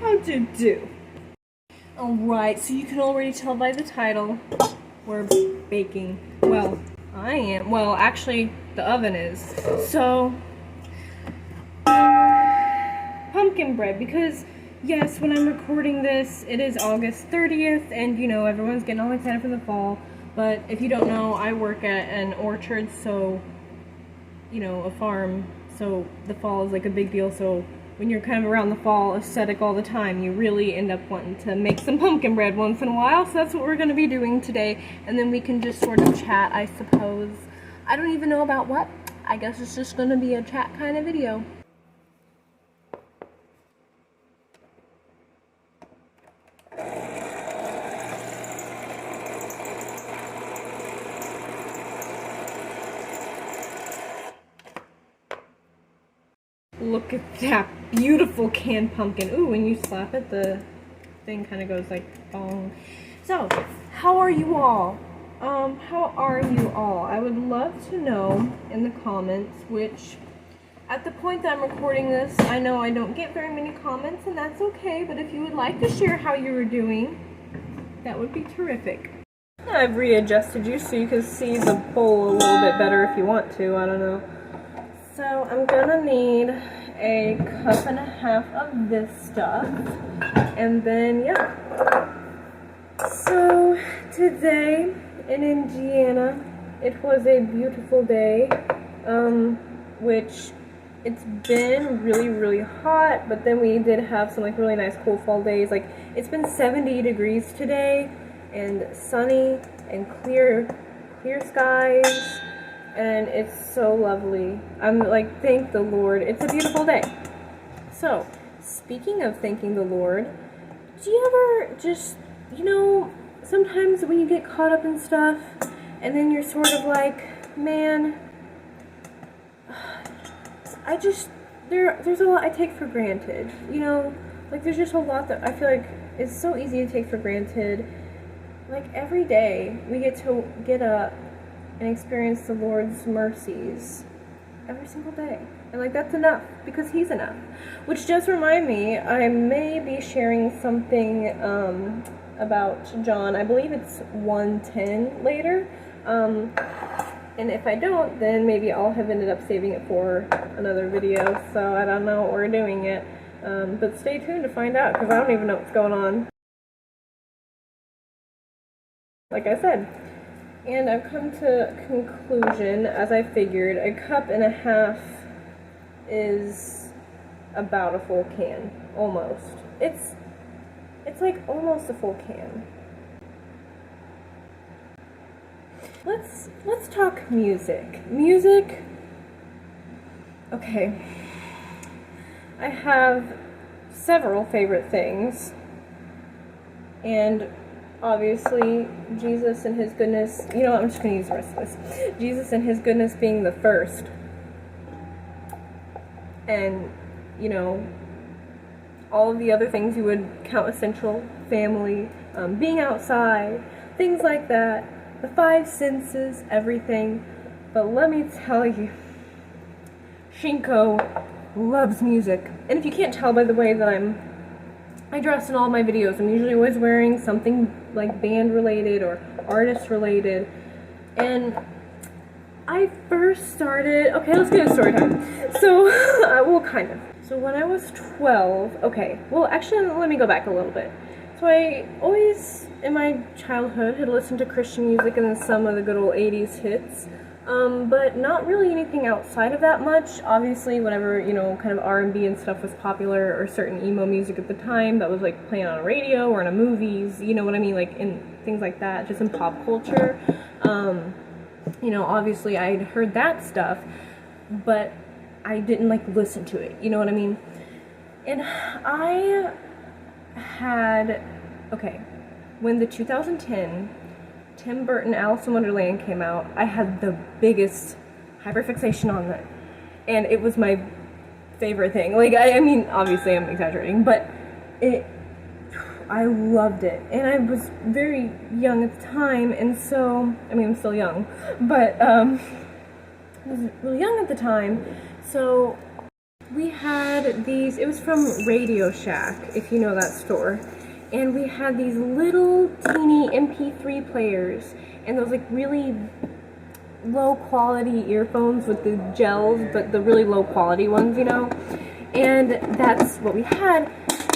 How'd you do? Alright, so you can already tell by the title, we're baking. Well, I am. Well, actually, the oven is. So, pumpkin bread, because, yes, when I'm recording this, it is August 30th, and, you know, everyone's getting all excited for the fall. But if you don't know, I work at an orchard, so, you know, a farm, so the fall is like a big deal. So when you're kind of around the fall aesthetic all the time, you really end up wanting to make some pumpkin bread once in a while. So that's what we're going to be doing today, and then we can just sort of chat, I suppose. I don't even know about what. I guess it's just going to be a chat kind of video. Look at that beautiful canned pumpkin. Ooh, when you slap it, the thing kind of goes like bong. So, how are you all? How are you all? I would love to know in the comments, which at the point that I'm recording this, I know I don't get very many comments, and that's okay, but if you would like to share how you were doing, that would be terrific. I've readjusted you so you can see the bowl a little bit better if you want to, I don't know. So I'm gonna need a cup and a half of this stuff, and then yeah. So today in Indiana, it was a beautiful day, which it's been really hot, but then we did have some like really nice cool fall days. Like it's been 70 degrees today, and sunny and clear skies. And it's so lovely. I'm like, thank the Lord. It's a beautiful day. So, speaking of thanking the Lord, do you ever just, you know, sometimes when you get caught up in stuff, and then you're sort of like, man, there's a lot I take for granted. You know, like there's just a lot that I feel like is so easy to take for granted. Like every day, we get to get up and experience the Lord's mercies every single day. And like that's enough, because He's enough. Which does remind me, I may be sharing something about John. I believe it's 1:10 later. And if I don't, then maybe I'll have ended up saving it for another video. So I don't know what we're doing yet. But stay tuned to find out, because I don't even know what's going on. Like I said. And I've come to a conclusion, as I figured, a cup and a half is about a full can, almost. It's like almost a full can. Let's talk music. Music. Okay. I have several favorite things, and obviously, Jesus and His goodness, you know what, I'm just going to use the rest of this. Jesus and His goodness being the first. And, you know, all of the other things you would count essential, family, being outside, things like that. The five senses, everything. But let me tell you, Shinko loves music. And if you can't tell by the way that I dress in all my videos, I'm usually always wearing something like band related or artist related. And I first started, okay, let's get into story time. So, well, kind of. So when I was 12, okay, well, actually, let me go back a little bit. So I always, in my childhood, had listened to Christian music and then some of the good old 80s hits. But not really anything outside of that much. Obviously, whenever, you know, kind of R&B and stuff was popular, or certain emo music at the time that was like playing on a radio or in a movies, you know what I mean, like in things like that, just in pop culture. You know, obviously I'd heard that stuff, but I didn't like listen to it, you know what I mean? And I had, okay, when the 2010 Tim Burton Alice in Wonderland came out, I had the biggest hyperfixation on it, and it was my favorite thing. Like, I mean, obviously I'm exaggerating, but I loved it, and I was very young at the time, and so, I mean, I'm still young, but I was really young at the time, so we had these, it was from Radio Shack, if you know that store, and we had these little teeny MP3 players, and those like really low quality earphones with the gels, but the really low quality ones, you know, and that's what we had.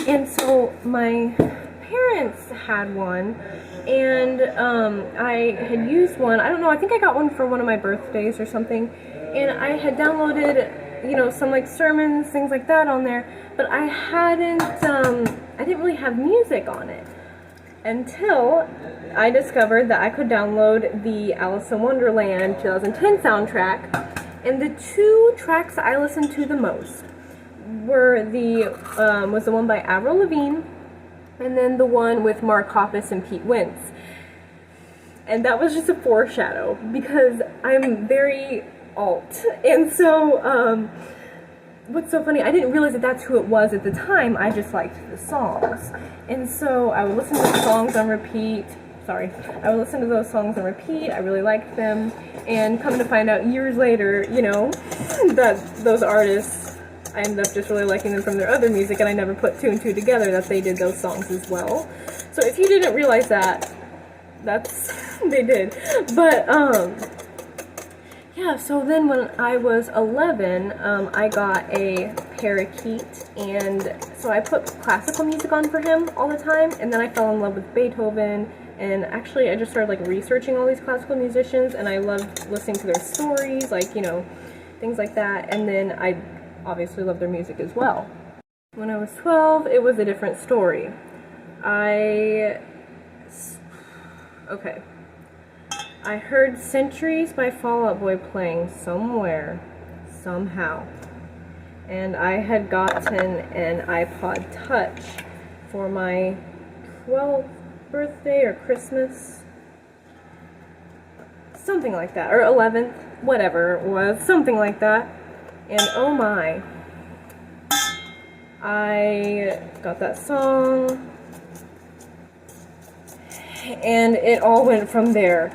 And so my parents had one, and I had used one, I don't know, I think I got one for one of my birthdays or something, and I had downloaded, you know, some like sermons, things like that on there, but I hadn't, I didn't really have music on it until I discovered that I could download the Alice in Wonderland 2010 soundtrack, and the two tracks I listened to the most were was the one by Avril Lavigne, and then the one with Mark Hoppus and Pete Wentz. And that was just a foreshadow, because I'm very alt, and so what's so funny, I didn't realize that that's who it was at the time. I just liked the songs, and so I would listen to the songs on repeat. I would listen to those songs on repeat. I really liked them, and come to find out years later, you know, that those artists, I ended up just really liking them from their other music, and I never put two and two together that they did those songs as well. So if you didn't realize that, they did. But yeah, so then when I was 11, I got a parakeet, and so I put classical music on for him all the time, and then I fell in love with Beethoven, and actually I just started like researching all these classical musicians, and I loved listening to their stories, like, you know, things like that, and then I obviously loved their music as well. When I was 12, it was a different story. I heard Centuries by Fall Out Boy playing somewhere, somehow, and I had gotten an iPod Touch for my 12th birthday or Christmas, something like that, or 11th, whatever it was, something like that, and oh my, I got that song, and it all went from there.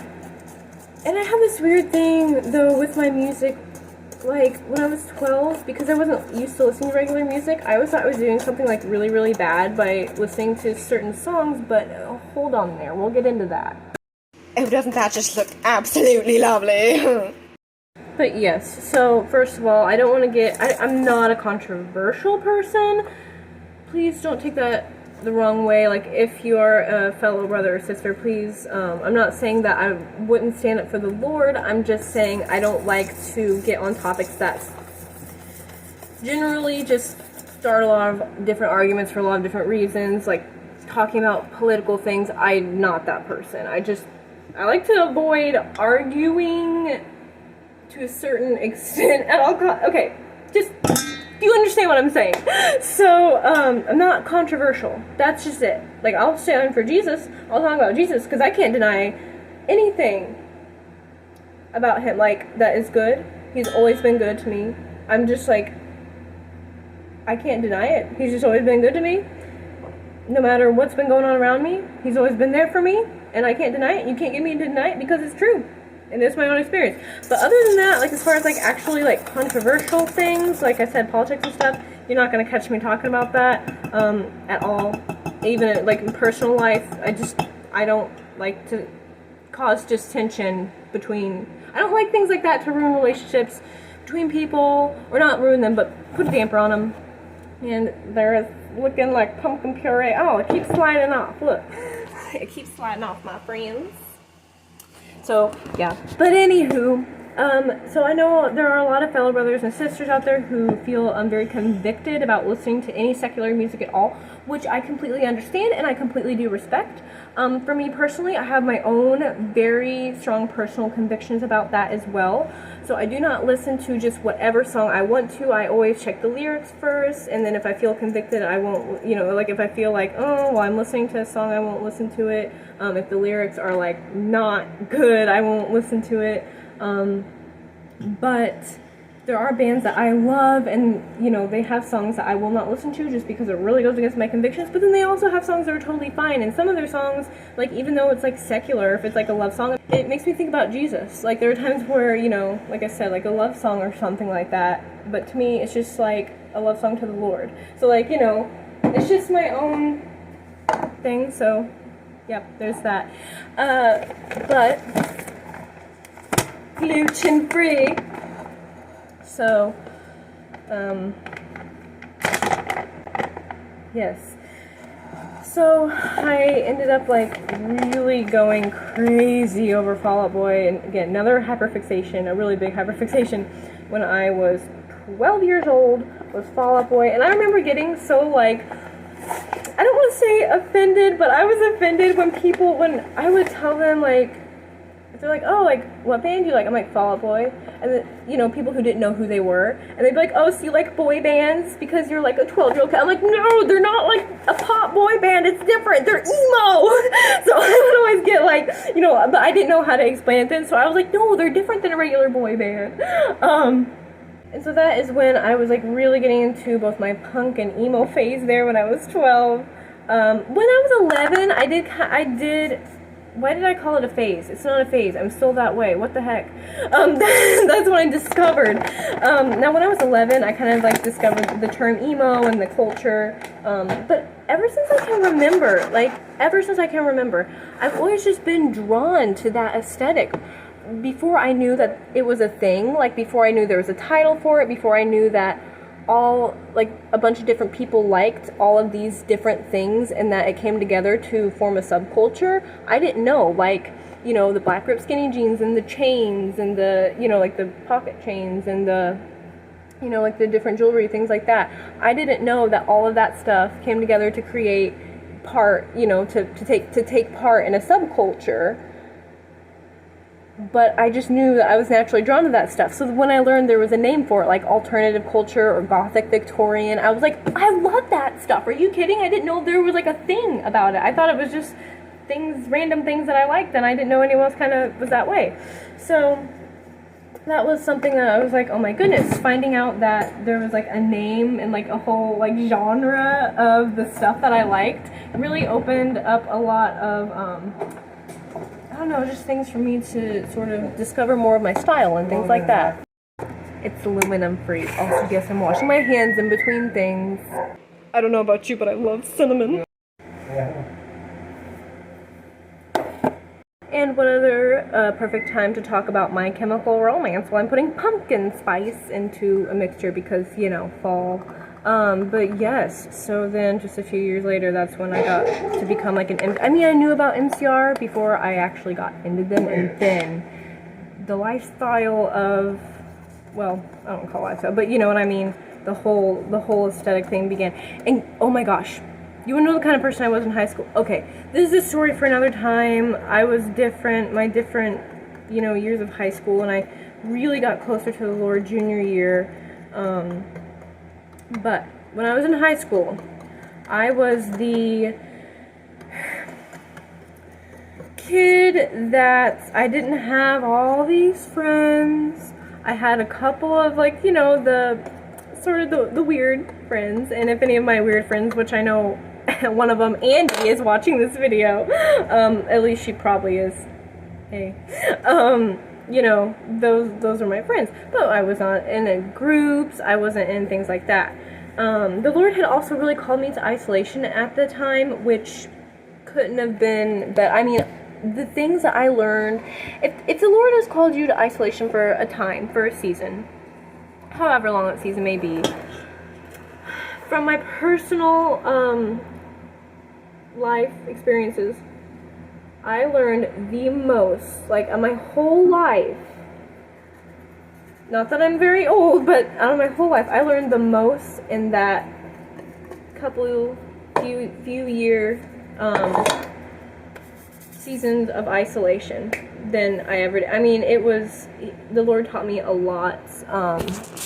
And I have this weird thing, though, with my music, like, when I was 12, because I wasn't used to listening to regular music, I always thought I was doing something, like, really, really bad by listening to certain songs, but hold on there, we'll get into that. Oh, doesn't that just look absolutely lovely? But yes, so, first of all, I don't want to get, I'm not a controversial person. Please don't take that the wrong way. Like, if you are a fellow brother or sister, please, I'm not saying that I wouldn't stand up for the Lord. I'm just saying I don't like to get on topics that generally just start a lot of different arguments for a lot of different reasons, like talking about political things. I'm not that person. I like to avoid arguing to a certain extent at all costs. Okay, just, you understand what I'm saying. So, I'm not controversial. That's just it. Like, I'll stand for Jesus. I'll talk about Jesus, because I can't deny anything about him, like, that is good. He's always been good to me. I'm just like, I can't deny it. He's just always been good to me. No matter what's been going on around me, he's always been there for me, and I can't deny it. You can't get me to deny it, because it's true. And it's my own experience. But other than that, like, as far as, like, actually, like, controversial things, like I said, politics and stuff, you're not going to catch me talking about that, at all. Even, like, in personal life, I don't like to cause just tension between, I don't like things like that to ruin relationships between people, or not ruin them, but put a damper on them. And they're looking like pumpkin puree. Oh, it keeps sliding off, look. It keeps sliding off, my friends. So, yeah. But anywho, so I know there are a lot of fellow brothers and sisters out there who feel very convicted about listening to any secular music at all, which I completely understand and I completely do respect. For me personally, I have my own very strong personal convictions about that as well. So I do not listen to just whatever song I want to. I always check the lyrics first, and then if I feel convicted, I won't, you know, like if I feel like, oh, well, I'm listening to a song, I won't listen to it. If the lyrics are like not good, I won't listen to it. But there are bands that I love, and, you know, they have songs that I will not listen to just because it really goes against my convictions, but then they also have songs that are totally fine, and some of their songs, like, even though it's, like, secular, if it's, like, a love song, it makes me think about Jesus. Like, there are times where, you know, like I said, like, a love song or something like that, but to me, it's just, like, a love song to the Lord. So like, you know, it's just my own thing. So, yep, there's that. But gluten free. So, yes. So I ended up like really going crazy over Fall Out Boy, and again, another hyperfixation, a really big hyperfixation when I was 12 years old was Fall Out Boy. And I remember getting so like, I don't want to say offended, but I was offended when I would tell them like, they're like, oh, like, what band do you like? I'm like, Fall Out Boy. And then, you know, people who didn't know who they were. And they'd be like, oh, so you like boy bands because you're like a 12-year-old kid. I'm like, no, they're not like a pop boy band. It's different. They're emo. So I would always get like, you know, but I didn't know how to explain it then. So I was like, no, they're different than a regular boy band. And so that is when I was like really getting into both my punk and emo phase there when I was 12. When I was 11, I did. Why did I call it a phase? It's not a phase. I'm still that way. What the heck? That's what I discovered. Now, when I was 11, I kind of like discovered the term emo and the culture. But ever since I can remember, I've always just been drawn to that aesthetic. Before I knew that it was a thing, like before I knew there was a title for it, before I knew that all, like, a bunch of different people liked all of these different things and that it came together to form a subculture, I didn't know, like, you know, the black ripped skinny jeans and the chains and the, you know, like the pocket chains and the, you know, like the different jewelry, things like that. I didn't know that all of that stuff came together to create part, you know, to take part in a subculture. But I just knew that I was naturally drawn to that stuff. So when I learned there was a name for it, like alternative culture or Gothic Victorian, I was like, I love that stuff. Are you kidding? I didn't know there was like a thing about it. I thought it was just things, random things that I liked, and I didn't know anyone else kind of was that way. So that was something that I was like, oh my goodness, finding out that there was like a name and like a whole like genre of the stuff that I liked really opened up a lot of, I don't know, just things for me to sort of discover more of my style and things like that. It's aluminum free. Also, yes, I'm washing my hands in between things. I don't know about you, but I love cinnamon. And what other perfect time to talk about My Chemical Romance while I'm putting pumpkin spice into a mixture because, you know, fall. But yes, so then just a few years later, that's when I got to become like I knew about MCR before I actually got into them, and then the lifestyle of, well, I don't call it lifestyle, but you know what I mean, the whole aesthetic thing began. And oh my gosh, you wanna know the kind of person I was in high school? Okay, this is a story for another time. I was different, my different, you know, years of high school, and I really got closer to the Lord junior year. But when I was in high school, I was the kid that I didn't have all these friends. I had a couple of, like, you know, the sort of the weird friends. And if any of my weird friends, which I know one of them, Andy, is watching this video, at least she probably is. Hey. You know, those are my friends. But I was not in groups, I wasn't in things like that. The Lord had also really called me to isolation at the time, which couldn't have been, but I mean, the things that I learned, if the Lord has called you to isolation for a time, for a season, however long that season may be, from my personal life experiences, I learned the most, like, of my whole life. Not that I'm very old, but out of my whole life, I learned the most in that few year seasons of isolation than I ever did. I mean, the Lord taught me a lot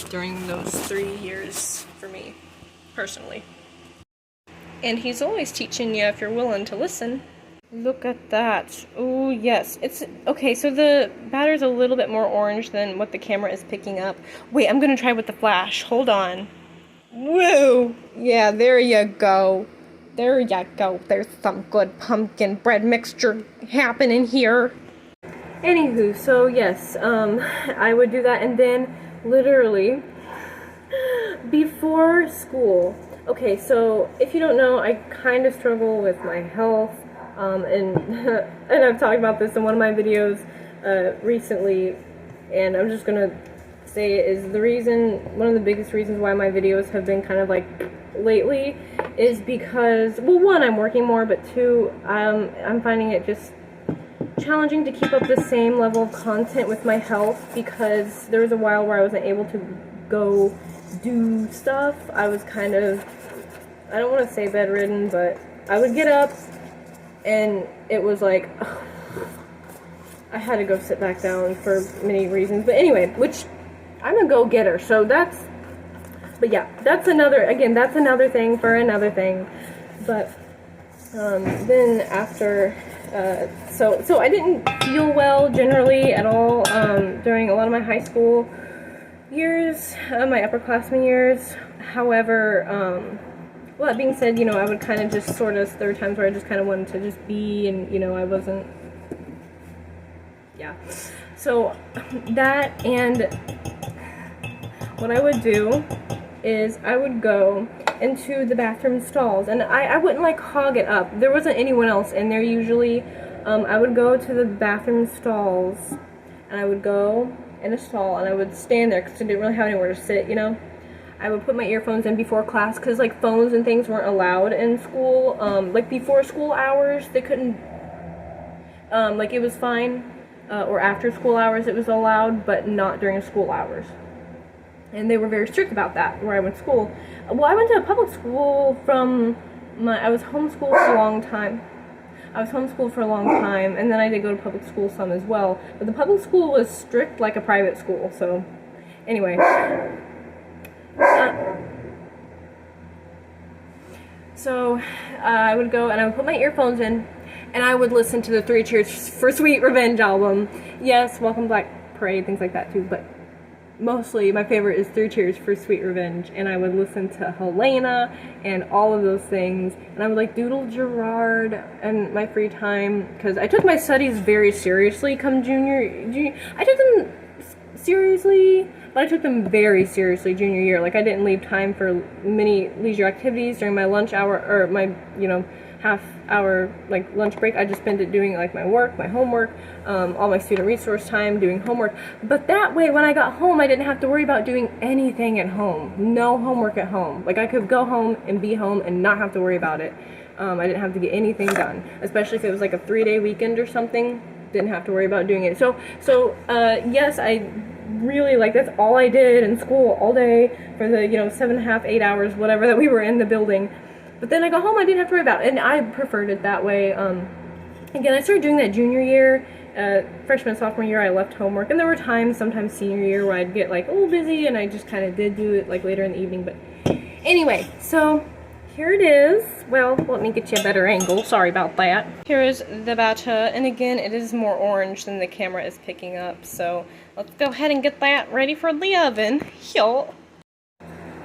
during those 3 years for me, personally. And He's always teaching you if you're willing to listen. Look at that. Oh, yes. It's okay, so the batter's a little bit more orange than what the camera is picking up. Wait, I'm gonna try with the flash. Hold on. Woo! Yeah, there you go. There you go. There's some good pumpkin bread mixture happening here. Anywho, so yes, I would do that, and then literally Before school. Okay, so if you don't know, I kind of struggle with my health, and and I've talked about this in one of my videos recently, and I'm just gonna say it is the reason, one of the biggest reasons why my videos have been kind of like lately is because, well, one, I'm working more, but two, I'm finding it just challenging to keep up the same level of content with my health, because there was a while where I wasn't able to go do stuff. I was kind of, I don't want to say bedridden, but I would get up and it was like, ugh, I had to go sit back down for many reasons. But anyway, which I'm a go-getter, so that's, but yeah, that's another, again, that's another thing for another thing. But then after, so I didn't feel well generally at all during a lot of my high school years, my upperclassmen years. However, well, that being said, you know, I would kind of just sort of, there were times where I just kind of wanted to just be, and, you know, I wasn't, yeah. So that, and what I would do is I would go into the bathroom stalls, and I wouldn't like hog it up. There wasn't anyone else in there usually. I would go to the bathroom stalls, and I would go in a stall, and I would stand there because I didn't really have anywhere to sit, you know. I would put my earphones in before class because like phones and things weren't allowed in school. Like before school hours, they couldn't, like it was fine, or after school hours it was allowed, but not during school hours. And they were very strict about that where I went to school. Well, I went to a public school I was homeschooled for a long time. And then I did go to public school some as well. But the public school was strict like a private school, so anyway. So I would go and I would put my earphones in, and I would listen to the Three Cheers for Sweet Revenge album. Yes, Welcome Black Parade, things like that too, but mostly my favorite is Three Cheers for Sweet Revenge, and I would listen to Helena and all of those things, and I would like doodle Gerard in my free time, because I took my studies very seriously come junior. I took them seriously, but I took them very seriously junior year. Like, I didn't leave time for many leisure activities during my lunch hour, or my, you know, half hour like lunch break. I just spent it doing like my work, my homework, all my student resource time doing homework. But that way, when I got home, I didn't have to worry about doing anything at home. No homework at home. Like, I could go home and be home and not have to worry about it. I didn't have to get anything done, especially if it was like a 3-day weekend or something. Didn't have to worry about doing it. So yes, I really, like, that's all I did in school all day for the, you know, 7.5, 8 hours, whatever, that we were in the building. But then I got home, I didn't have to worry about it, and I preferred it that way. Again, I started doing that junior year. Freshman, sophomore year, I left homework, and there were times, sometimes senior year, where I'd get like a little busy, and I just kind of did do it like later in the evening. But anyway, so here it is. Well, let me get you a better angle. Sorry about that. Here is the batcha, and again, it is more orange than the camera is picking up. So let's go ahead and get that ready for the oven.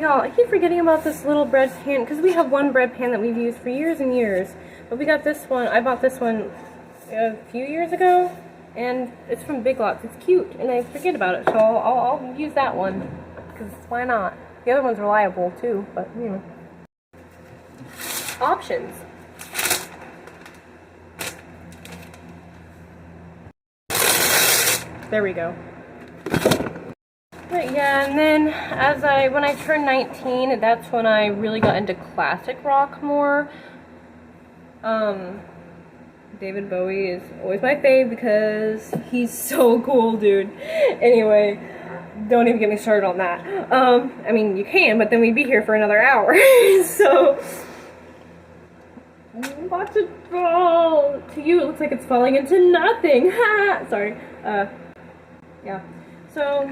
Y'all, I keep forgetting about this little bread pan, because we have one bread pan that we've used for years and years. But we got this one, I bought this one a few years ago, and it's from Big Lots. It's cute, and I forget about it, so I'll use that one, because why not? The other one's reliable too, but you know. Options. There we go. But yeah, and then when I turned 19, that's when I really got into classic rock more. David Bowie is always my fave because he's so cool, dude. Anyway, don't even get me started on that. I mean, you can, but then we'd be here for another hour. So, watch it fall. To you, it looks like it's falling into nothing. Ha! Sorry. Yeah. So,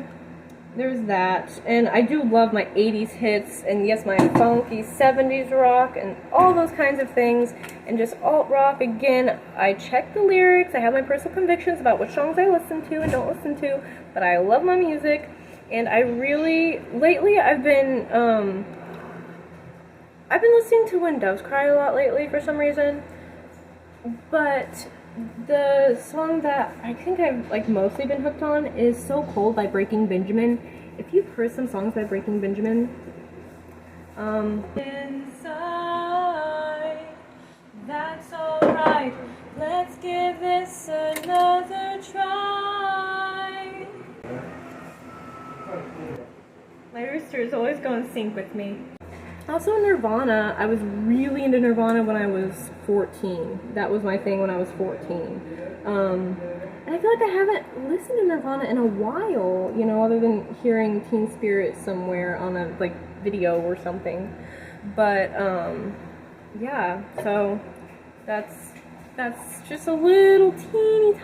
there's that, and I do love my 80s hits, and yes, my funky 70s rock, and all those kinds of things, and just alt rock. Again, I check the lyrics, I have my personal convictions about which songs I listen to and don't listen to, but I love my music, and I really, lately, I've been listening to When Doves Cry a lot lately for some reason, but the song that I think I've like mostly been hooked on is So Cold by Breaking Benjamin. If you've heard some songs by Breaking Benjamin, Inside, that's alright. Let's give this another try. My rooster is always going to sync with me. Also Nirvana, I was really into Nirvana when I was 14. That was my thing when I was 14. And I feel like I haven't listened to Nirvana in a while, you know, other than hearing Teen Spirit somewhere on a, like, video or something. But, yeah, so that's just a little teeny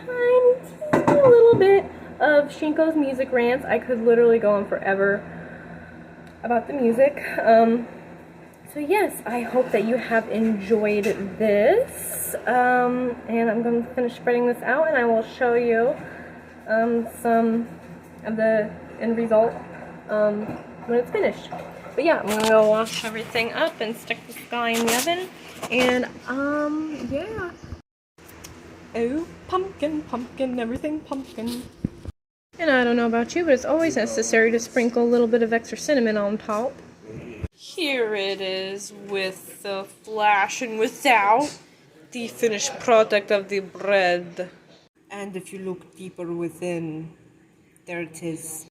little bit of Shinko's music rants. I could literally go on forever about the music. So yes, I hope that you have enjoyed this, and I'm going to finish spreading this out, and I will show you some of the end result when it's finished. But yeah, I'm going to go wash everything up and stick this guy in the oven, and yeah. Oh, pumpkin, everything pumpkin. And I don't know about you, but it's always necessary to sprinkle a little bit of extra cinnamon on top. Here it is with the flash and without the finished product of the bread. And if you look deeper within, there it is.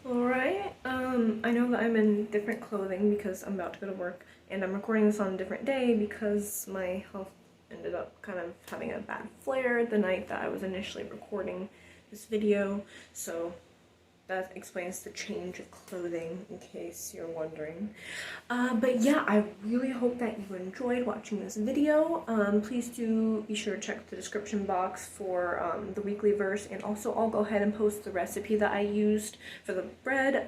Alright, I know that I'm in different clothing because I'm about to go to work, and I'm recording this on a different day because my health ended up kind of having a bad flare the night that I was initially recording this video, so that explains the change of clothing, in case you're wondering. But yeah, I really hope that you enjoyed watching this video. Please do be sure to check the description box for the weekly verse, and also I'll go ahead and post the recipe that I used for the bread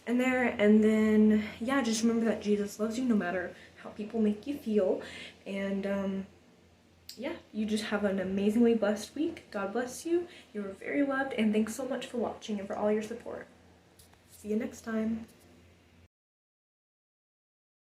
in there. And then, yeah, just remember that Jesus loves you no matter how people make you feel. And yeah, you just have an amazingly blessed week. God bless you. You're very loved, and thanks so much for watching and for all your support. See you next time.